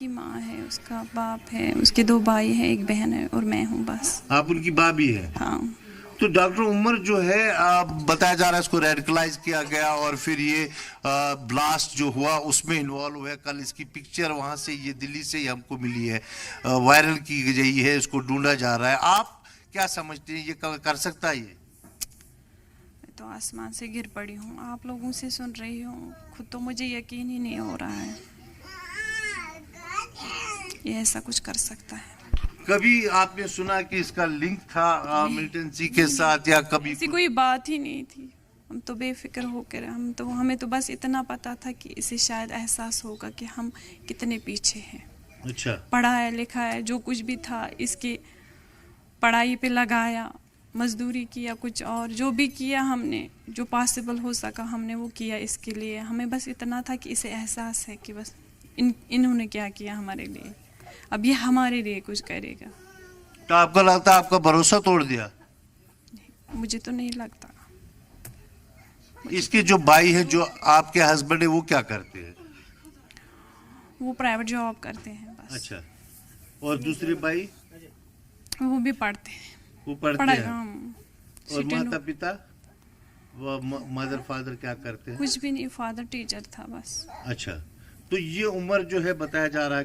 کی ماں ہے، اس کا باپ ہے، اس کے 2 بھائی ہیں، 1 بہن ہے اور میں ہوں بس. آپ ان کی بابی ہے؟ ہاں. تو ڈاکٹر عمر جو ہے بتایا جا رہا ہے اس کو ریڈیکلائز کیا گیا اور پھر یہ بلاسٹ جو ہوا اس میں انوالو ہوا ہے. کل اس کی پکچر وہاں سے یہ دلی سے ہی ہم کو ملی ہے، وائرل کی گئی ہے، اس کو ڈھونڈا جا رہا ہے. آپ کیا سمجھتے ہیں یہ کر سکتا ہے؟ یہ تو آسمان سے گر پڑی ہوں، آپ لوگوں سے سن رہی ہوں، خود تو مجھے یقین ہی نہیں ہو رہا ہے یہ ایسا کچھ کر سکتا ہے. کبھی آپ نے سنا کہ اس کا لنک تھا ملیٹنسی کے ساتھ یا کبھی؟ ایسی کوئی بات ہی نہیں تھی. ہم تو بے فکر ہو کر ہمیں تو بس اتنا پتا تھا کہ اسے شاید احساس ہوگا کہ ہم کتنے پیچھے ہیں. اچھا. پڑھا ہے لکھا ہے، جو کچھ بھی تھا اس کی پڑھائی پہ لگایا، مزدوری کیا، کچھ اور جو بھی کیا ہم نے، جو پاسبل ہو سکا ہم نے وہ کیا اس کے لیے. ہمیں بس اتنا تھا کہ اسے احساس ہے کہ بس انہوں نے کیا کیا ہمارے لیے، اب یہ ہمارے لیے کچھ کرے گا. تو آپ کو لگتا ہے آپ کا بھروسہ توڑ دیا؟ مجھے تو نہیں لگتا. اس کے جو بھائی ہے، جو آپ کے ہسبینڈ ہے، وہ کیا کرتے ہیں؟ وہ پرائیویٹ جاب کرتے ہیں بس. اچھا. اور دوسرے بھائی؟ وہ بھی پڑھتے ہیں. وہ پڑھتے ہیں. اور ماتا پتا مدر فادر کیا کرتے ہیں؟ کچھ بھی نہیں، فادر ٹیچر تھا بس. اچھا. تو یہ عمر جو ہے بتایا جا رہا ہے کہ